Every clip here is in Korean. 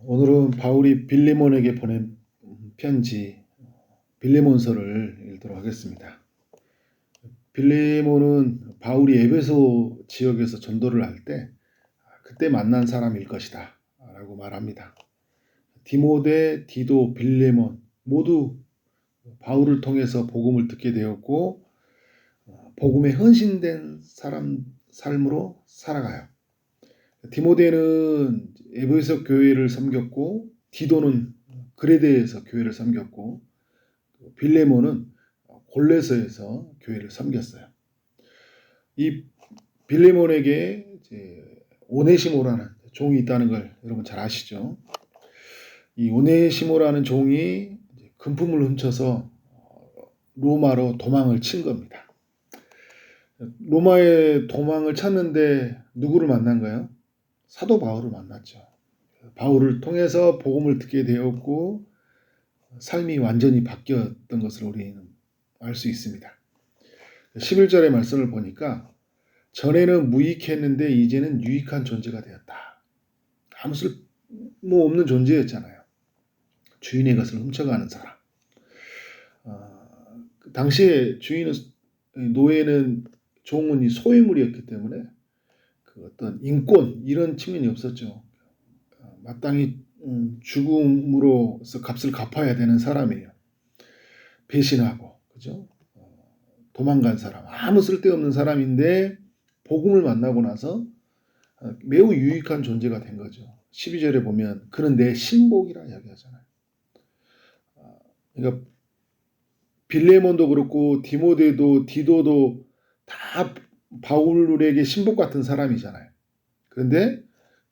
오늘은 바울이 빌레몬에게 보낸 편지 빌레몬서를 읽도록 하겠습니다. 빌레몬은 바울이 에베소 지역에서 전도를 할 때 그때 만난 사람일 것이다 라고 말합니다. 디모데, 디도, 빌레몬 모두 바울을 통해서 복음을 듣게 되었고 복음에 헌신된 사람 삶으로 살아가요. 디모데는 에베소 교회를 섬겼고 디도는 그레데에서 교회를 섬겼고 빌레몬은 골레서에서 교회를 섬겼어요. 이 빌레몬에게 이제 오네시모라는 종이 있다는 걸 여러분 잘 아시죠? 이 오네시모라는 종이 금품을 훔쳐서 로마로 도망을 친 겁니다. 로마에 도망을 쳤는데 누구를 만난가요? 사도 바울을 만났죠. 바울을 통해서 복음을 듣게 되었고 삶이 완전히 바뀌었던 것을 우리는 알 수 있습니다. 11절의 말씀을 보니까 전에는 무익했는데 이제는 유익한 존재가 되었다. 아무 쓸모 없는 존재였잖아요. 주인의 것을 훔쳐가는 사람. 당시에 노예는 종은 소유물이었기 때문에 그 어떤 인권 이런 측면이 없었죠. 마땅히 죽음으로서 값을 갚아야 되는 사람이에요. 배신하고, 그죠? 도망간 사람, 아무 쓸데없는 사람인데 복음을 만나고 나서 매우 유익한 존재가 된 거죠. 12절에 보면 그는 내 신복이라 이야기하잖아요. 그러니까 빌레몬도 그렇고 디모데도 디도도 다 바울에게 신복 같은 사람이잖아요. 그런데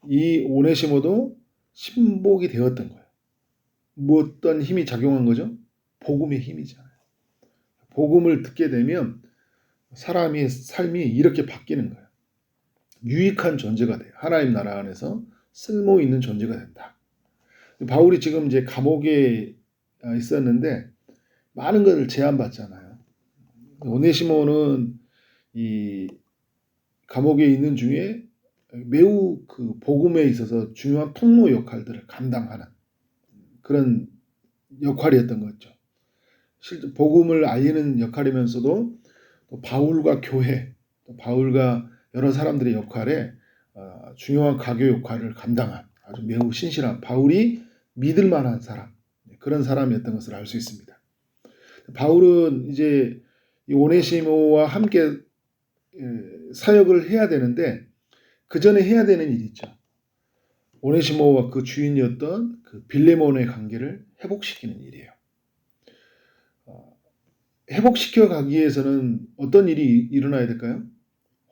이 오네시모도 신복이 되었던 거예요. 뭐 어떤 힘이 작용한 거죠? 복음의 힘이잖아요. 복음을 듣게 되면 사람의 삶이 이렇게 바뀌는 거예요. 유익한 존재가 돼요. 하나님 나라 안에서 쓸모 있는 존재가 된다. 바울이 지금 이제 감옥에 있었는데 많은 것을 제한받잖아요. 오네시모는 이 감옥에 있는 중에 매우 그 복음에 있어서 중요한 통로 역할들을 감당하는 그런 역할이었던 거죠. 실제 복음을 알리는 역할이면서도 또 바울과 교회, 또 바울과 여러 사람들의 역할에 중요한 가교 역할을 감당한 아주 매우 신실한 바울이 믿을 만한 사람, 그런 사람이었던 것을 알 수 있습니다. 바울은 이제 이 오네시모와 함께 사역을 해야 되는데 그 전에 해야 되는 일이 있죠. 오네시모와 그 주인이었던 그 빌레몬의 관계를 회복시키는 일이에요. 회복시켜 가기 위해서는 어떤 일이 일어나야 될까요?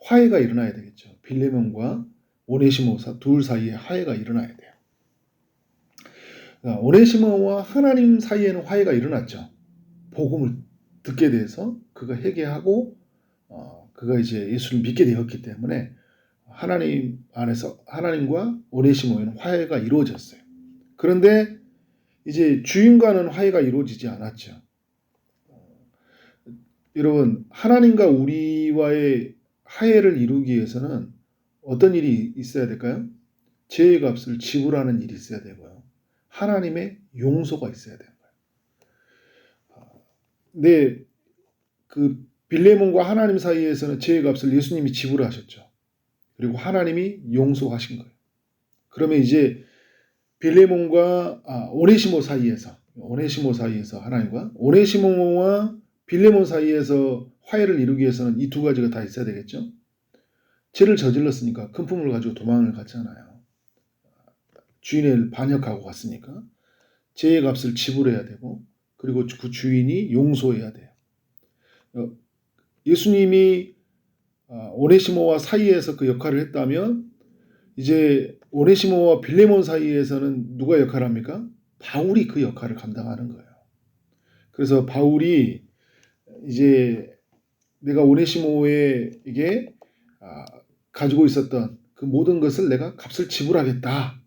화해가 일어나야 되겠죠. 빌레몬과 오네시모 둘 사이에 화해가 일어나야 돼요. 오네시모와 하나님 사이에는 화해가 일어났죠. 복음을 듣게 돼서 그가 회개하고 그가 이제 예수를 믿게 되었기 때문에 하나님 안에서 하나님과 오네시모에는 화해가 이루어졌어요. 그런데 이제 주인과는 화해가 이루어지지 않았죠. 여러분, 하나님과 우리와의 화해를 이루기 위해서는 어떤 일이 있어야 될까요? 죄의 값을 지불하는 일이 있어야 되고요. 하나님의 용서가 있어야 되는 거예요. 네, 그 빌레몬과 하나님 사이에서는 죄의 값을 예수님이 지불하셨죠. 그리고 하나님이 용서하신 거예요. 그러면 이제 빌레몬과 오네시모 사이에서 하나님과 오네시모와 빌레몬 사이에서 화해를 이루기 위해서는 이 두 가지가 다 있어야 되겠죠. 죄를 저질렀으니까 큰 품을 가지고 도망을 갔잖아요. 주인을 반역하고 갔으니까 죄의 값을 지불해야 되고 그리고 그 주인이 용서해야 돼요. 예수님이 오네시모와 사이에서 그 역할을 했다면 이제 오네시모와 빌레몬 사이에서는 누가 역할을 합니까? 바울이 그 역할을 감당하는 거예요. 그래서 바울이 이제 내가 오네시모에게 가지고 있었던 그 모든 것을 내가 값을 지불하겠다.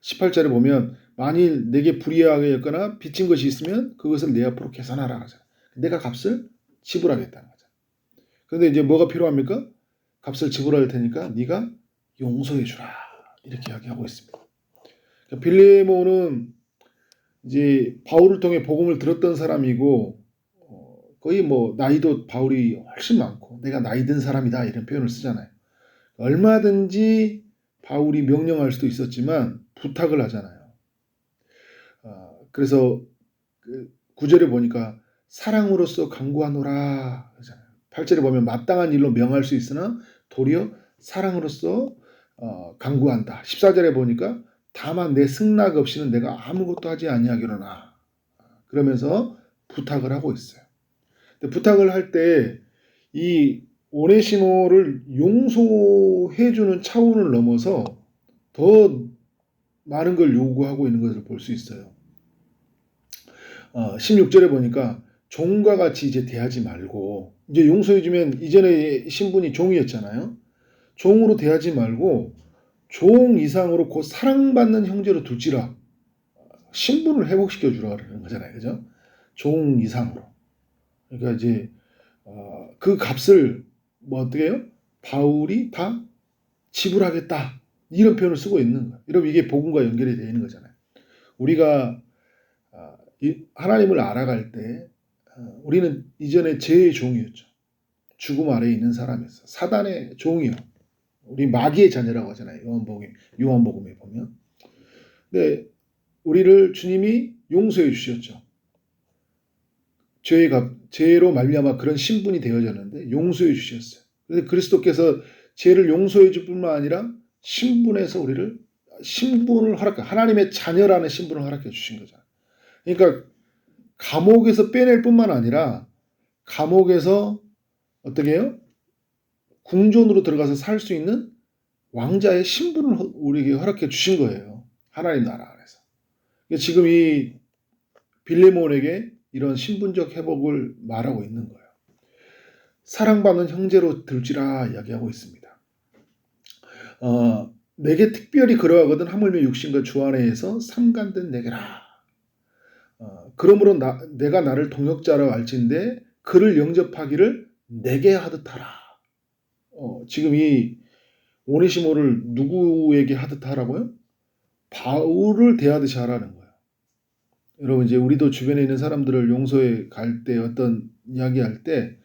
18절에 보면 만일 내게 불이하게 였거나 빚진 것이 있으면 그것을 내 앞으로 계산하라 하잖아요. 내가 값을 지불하겠다는 거죠. 그런데 이제 뭐가 필요합니까? 값을 지불할 테니까 네가 용서해 주라. 이렇게 이야기하고 있습니다. 빌레몬은 이제 바울을 통해 복음을 들었던 사람이고 거의 뭐 나이도 바울이 훨씬 많고 내가 나이 든 사람이다 이런 표현을 쓰잖아요. 얼마든지 바울이 명령할 수도 있었지만 부탁을 하잖아요. 그래서 그 9절에 보니까 사랑으로서 강구하노라 하잖아요. 8절에 보면 마땅한 일로 명할 수 있으나 도리어 사랑으로서 강구한다. 14절에 보니까 다만 내 승낙 없이는 내가 아무것도 하지 아니하기로나 그러면서 부탁을 하고 있어요. 근데 부탁을 할 때 이 오네시모를 용서해주는 차원을 넘어서 더 많은 걸 요구하고 있는 것을 볼 수 있어요. 16절에 보니까 종과 같이 이제 대하지 말고 이제 용서해주면 이전에 신분이 종이었잖아요. 종으로 대하지 말고 종 이상으로 곧 사랑받는 형제로 둘지라 신분을 회복시켜 주라 그러는 거잖아요. 그죠? 종 이상으로. 그러니까 이제 그 값을 뭐 어떻게 해요? 바울이 다 지불하겠다. 이런 표현을 쓰고 있는 거예요. 여러분 이게 복음과 연결이 되어 있는 거잖아요. 우리가 하나님을 알아갈 때 우리는 이전에 죄의 종이었죠. 죽음 아래에 있는 사람이었어. 사단의 종이요. 우리 마귀의 자녀라고 하잖아요. 요한복음에 보면. 근데 우리를 주님이 용서해 주셨죠. 죄로 말미암아 그런 신분이 되어졌는데 용서해 주셨어요. 그래서 그리스도께서 죄를 용서해 줄 뿐만 아니라 신분을 하나님의 자녀라는 신분을 허락해 주신 거죠. 그러니까 감옥에서 빼낼 뿐만 아니라 감옥에서 어떻게 해요? 궁전으로 들어가서 살 수 있는 왕자의 신분을 우리에게 허락해 주신 거예요. 하나님 나라 안에서. 지금 이 빌레몬에게 이런 신분적 회복을 말하고 있는 거예요. 사랑받는 형제로 들지라 이야기하고 있습니다. 내게 특별히 그러하거든 하물며 육신과 주 안에서 삼간된 내게라. 그러므로 내가 나를 동역자라 알진대 그를 영접하기를 내게 하듯하라. 지금 이 오네시모를 누구에게 하듯 하라고요? 바울을 대하듯이 하라는 거예요. 여러분 이제 우리도 주변에 있는 사람들을 용서해 갈 때 어떤 이야기할 때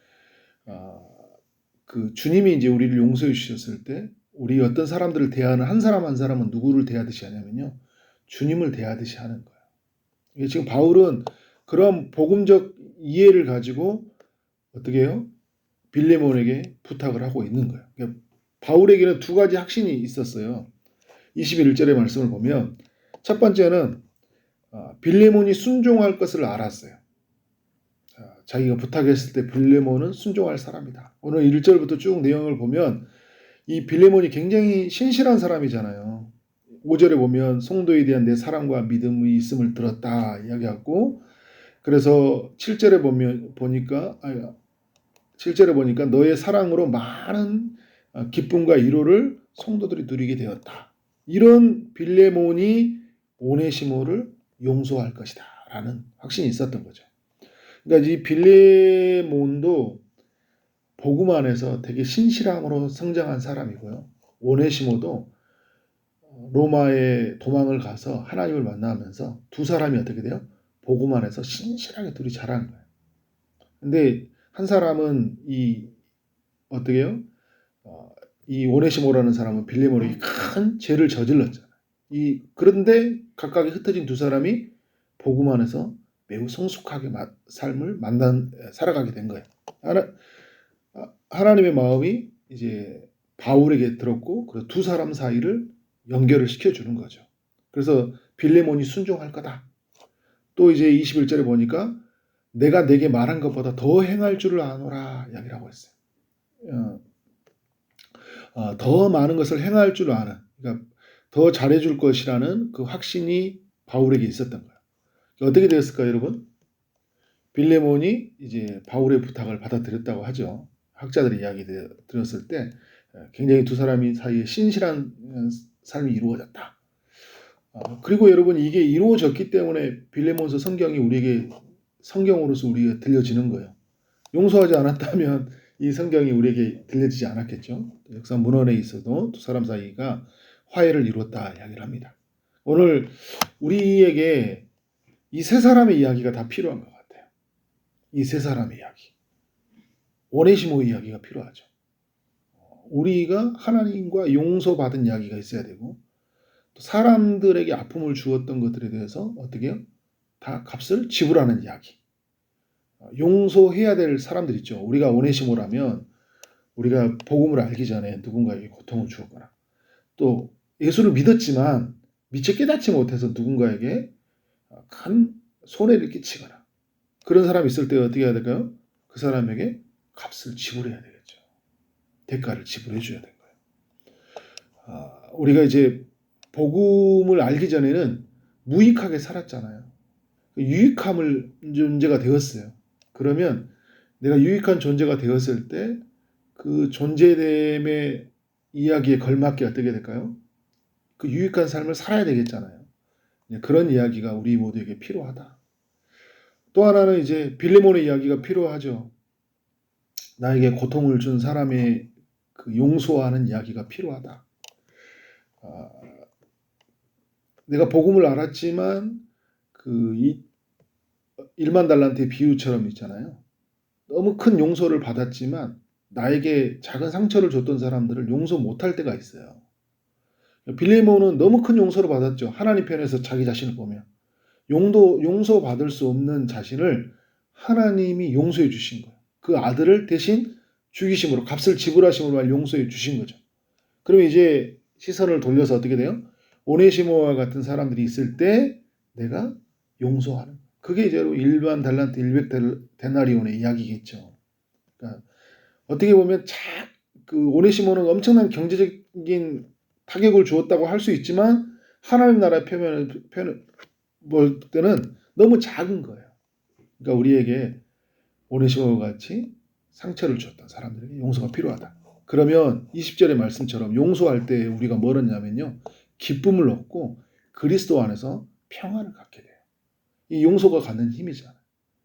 그 주님이 이제 우리를 용서해 주셨을 때 우리 어떤 사람들을 대하는 한 사람 한 사람은 누구를 대하듯이 하냐면요. 주님을 대하듯이 하는 거예요. 지금 바울은 그런 복음적 이해를 가지고 어떻게 해요? 빌레몬에게 부탁을 하고 있는 거예요. 그러니까 바울에게는 두 가지 확신이 있었어요. 21절의 말씀을 보면 첫 번째는 빌레몬이 순종할 것을 알았어요. 자기가 부탁했을 때 빌레몬은 순종할 사람이다. 오늘 1절부터 쭉 내용을 보면 이 빌레몬이 굉장히 신실한 사람이잖아요. 5절에 보면 성도에 대한 내 사랑과 믿음이 있음을 들었다 이야기하고 그래서 7절에 보니까 너의 사랑으로 많은 기쁨과 위로를 성도들이 누리게 되었다. 이런 빌레몬이 오네시모를 용서할 것이다 라는 확신이 있었던 거죠. 그러니까 이 빌레몬도 복음 안에서 되게 신실함으로 성장한 사람이고요. 오네시모도 로마에 도망을 가서 하나님을 만나면서 두 사람이 어떻게 돼요? 복음 안에서 신실하게 둘이 자라는 거예요. 근데 한 사람은 어떻게 해요? 이 오네시모라는 사람은 빌레몬에게 큰 죄를 저질렀잖아요. 그런데 각각이 흩어진 두 사람이 복음 안에서 매우 성숙하게 삶을 살아가게 된 거예요. 하나님의 마음이 이제 바울에게 들었고 그래서 두 사람 사이를 연결을 시켜주는 거죠. 그래서 빌레몬이 순종할 거다. 또 이제 21절에 보니까 내가 내게 말한 것보다 더 행할 줄을 아노라 이야기를 하고 있어요. 더 많은 것을 행할 줄 아는, 그러니까 더 잘해줄 것이라는 그 확신이 바울에게 있었던 거예요. 어떻게 되었을까요, 여러분? 빌레몬이 이제 바울의 부탁을 받아들였다고 하죠. 학자들이 이야기 들었을 때 굉장히 두 사람이 사이에 신실한 삶이 이루어졌다. 그리고 여러분 이게 이루어졌기 때문에 빌레몬서 성경으로서 우리가 들려지는 거예요. 용서하지 않았다면 이 성경이 우리에게 들려지지 않았겠죠. 역사 문헌에 있어도 두 사람 사이가 화해를 이루었다 이야기를 합니다. 오늘 우리에게 이 세 사람의 이야기가 다 필요한 것 같아요. 이 세 사람의 이야기. 오네시모 이야기가 필요하죠. 우리가 하나님과 용서받은 이야기가 있어야 되고, 또 사람들에게 아픔을 주었던 것들에 대해서 어떻게 해요? 다 값을 지불하는 이야기. 용서해야 될 사람들 있죠. 우리가 오네시모라면 우리가 복음을 알기 전에 누군가에게 고통을 주었거나, 또 예수를 믿었지만 미처 깨닫지 못해서 누군가에게 큰 손해를 끼치거나, 그런 사람이 있을 때 어떻게 해야 될까요? 그 사람에게 값을 지불해야 되겠죠. 대가를 지불해 줘야 된 거예요. 우리가 이제 복음을 알기 전에는 무익하게 살았잖아요. 유익함을 존재가 되었어요. 그러면 내가 유익한 존재가 되었을 때 그 존재됨의 이야기에 걸맞게 어떻게 될까요? 그 유익한 삶을 살아야 되겠잖아요. 그런 이야기가 우리 모두에게 필요하다. 또 하나는 이제 빌레몬의 이야기가 필요하죠. 나에게 고통을 준 사람의 그 용서하는 이야기가 필요하다. 내가 복음을 알았지만 그 1만 달란트의 비유처럼 있잖아요. 너무 큰 용서를 받았지만 나에게 작은 상처를 줬던 사람들을 용서 못할 때가 있어요. 빌레몬은 너무 큰 용서를 받았죠. 하나님 편에서 자기 자신을 보면. 용서받을 수 없는 자신을 하나님이 용서해 주신 거예요. 그 아들을 대신 죽이심으로, 값을 지불하심으로 용서해 주신 거죠. 그러면 이제 시선을 돌려서 어떻게 돼요? 오네시모와 같은 사람들이 있을 때 내가 용서하는. 그게 이제 일반 달란트 100데나리온의 이야기겠죠. 그러니까 어떻게 보면 그 오네시모는 엄청난 경제적인 타격을 주었다고 할 수 있지만 하나님 나라의 표현을 볼 때는 너무 작은 거예요. 그러니까 우리에게 오네시모와 같이 상처를 주었던 사람들에게 용서가 필요하다. 그러면 20절의 말씀처럼 용서할 때 우리가 뭘 하냐면요, 기쁨을 얻고 그리스도 안에서 평안을 갖게 돼요. 이 용서가 갖는 힘이잖아요.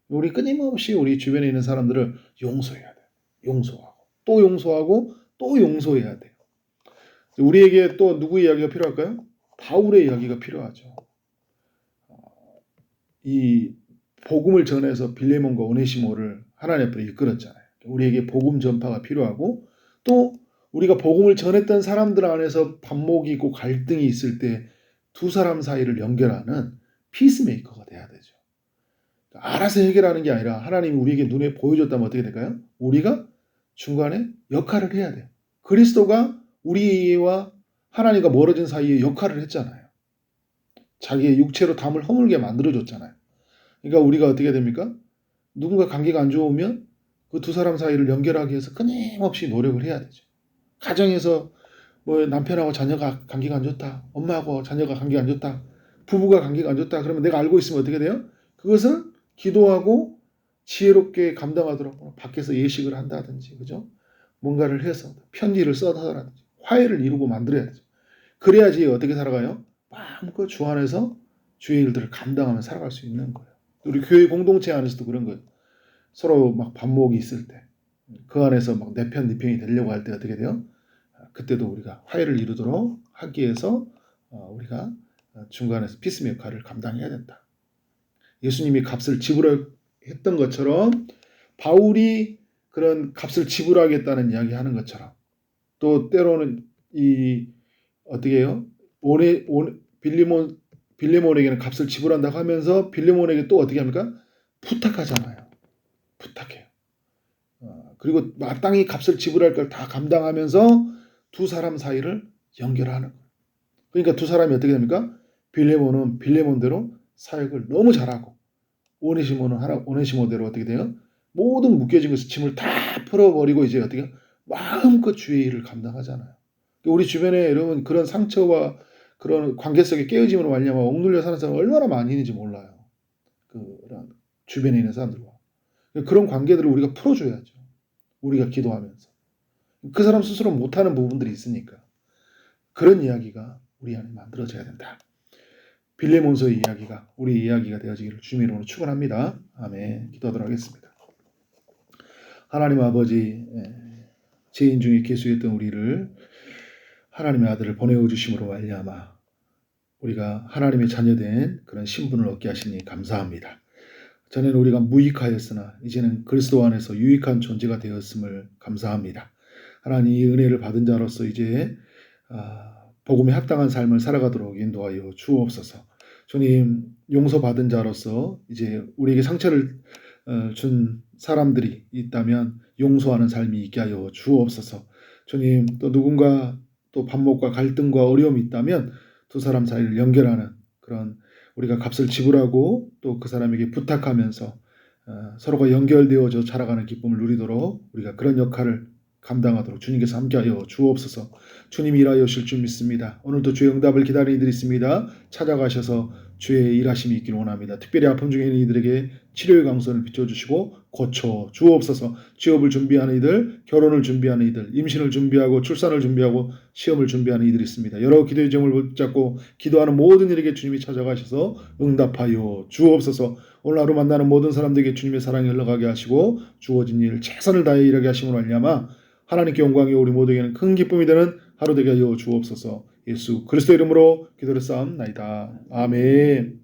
우리 끊임없이 우리 주변에 있는 사람들을 용서해야 돼요. 용서하고 또 용서하고 또 용서해야 돼요. 우리에게 또 누구 이야기가 필요할까요? 바울의 이야기가 필요하죠. 이 복음을 전해서 빌레몬과 오네시모를 하나님 앞으로 이끌었잖아요. 우리에게 복음 전파가 필요하고, 또 우리가 복음을 전했던 사람들 안에서 반목이 있고 갈등이 있을 때 두 사람 사이를 연결하는 피스메이커가 돼야 되죠. 알아서 해결하는 게 아니라 하나님이 우리에게 눈에 보여줬다면 어떻게 될까요? 우리가 중간에 역할을 해야 돼요. 그리스도가 우리와 하나님과 멀어진 사이에 역할을 했잖아요. 자기의 육체로 담을 허물게 만들어줬잖아요. 그러니까 우리가 어떻게 됩니까? 누군가 관계가 안 좋으면 그 두 사람 사이를 연결하기 위해서 끊임없이 노력을 해야 되죠. 가정에서 뭐 남편하고 자녀가 관계가 안 좋다, 엄마하고 자녀가 관계가 안 좋다, 부부가 관계가 안 좋다, 그러면 내가 알고 있으면 어떻게 돼요? 그것을 기도하고 지혜롭게 감당하도록 밖에서 예식을 한다든지, 그죠? 뭔가를 해서 편지를 써서라든지 화해를 이루고 만들어야 되죠. 그래야지 어떻게 살아가요? 마음껏 주 안에서 주의 일들을 감당하며 살아갈 수 있는 거예요. 우리 교회 공동체 안에서도 그런 거예요. 서로 막 반목이 있을 때, 그 안에서 막 내 편, 네 편이 되려고 할 때 어떻게 돼요? 그때도 우리가 화해를 이루도록 하기 위해서 우리가 중간에서 피스 역할을 감당해야 된다. 예수님이 값을 지불했던 것처럼 바울이 그런 값을 지불하겠다는 이야기하는 것처럼, 또 때로는 이 어떻게 해요? 빌레몬에게는 값을 지불한다고 하면서 빌레몬에게 또 어떻게 합니까? 부탁하잖아요. 부탁해요. 그리고 마땅히 값을 지불할 걸 다 감당하면서 두 사람 사이를 연결하는 거예요. 그러니까 두 사람이 어떻게 됩니까? 빌레몬은 빌레몬대로 사역을 너무 잘하고, 오네시모는 오네시모대로 어떻게 돼요? 모든 묶여진 것을 짐을 다 풀어버리고 이제 어떻게 마음껏 주의 일을 감당하잖아요. 우리 주변에 여러분 그런 상처와 그런 관계 속의 깨어짐으로 말미암아 억눌려 사는 사람 얼마나 많이 있는지 몰라요. 그런 주변에 있는 사람들과 그런 관계들을 우리가 풀어줘야죠. 우리가 기도하면서 그 사람 스스로 못하는 부분들이 있으니까 그런 이야기가 우리 안에 만들어져야 된다. 빌레몬서의 이야기가 우리 이야기가 되어지기를 주님의 이름으로 축원합니다. 아멘. 기도하도록 하겠습니다. 하나님 아버지, 죄인 중에 계수했던 우리를 하나님의 아들을 보내어 주심으로 말미암아 우리가 하나님의 자녀된 그런 신분을 얻게 하시니 감사합니다. 전에는 우리가 무익하였으나 이제는 그리스도 안에서 유익한 존재가 되었음을 감사합니다. 하나님 이 은혜를 받은 자로서 이제 복음에 합당한 삶을 살아가도록 인도하여 주옵소서. 주님 용서받은 자로서 이제 우리에게 상처를 준 사람들이 있다면 용서하는 삶이 있게 하여 주옵소서. 주님 또 누군가 또 반목과 갈등과 어려움이 있다면 두 사람 사이를 연결하는 그런 우리가 값을 지불하고 또 그 사람에게 부탁하면서 서로가 연결되어져 자라가는 기쁨을 누리도록 우리가 그런 역할을 감당하도록 주님께서 함께하여 주옵소서. 주님이 일하여 오실 줄 믿습니다. 오늘도 주의 응답을 기다리는 이들이 있습니다. 찾아가셔서 주의 일하심이 있기를 원합니다. 특별히 아픔 중에 있는 이들에게 치료의 강선을 비춰주시고 고쳐 주옵소서. 취업을 준비하는 이들, 결혼을 준비하는 이들, 임신을 준비하고 출산을 준비하고 시험을 준비하는 이들이 있습니다. 여러 기도의 제목을 붙잡고 기도하는 모든 이에게 주님이 찾아가셔서 응답하여 주옵소서. 오늘 하루 만나는 모든 사람들에게 주님의 사랑이 흘러가게 하시고 주어진 일 최선을 다해 일하게 하심으로 말미암아 하나님께 영광이 우리 모두에게는 큰 기쁨이 되는 하루 되게 하여 주옵소서. 예수 그리스도 이름으로 기도를 쌓옵나이다. 아멘.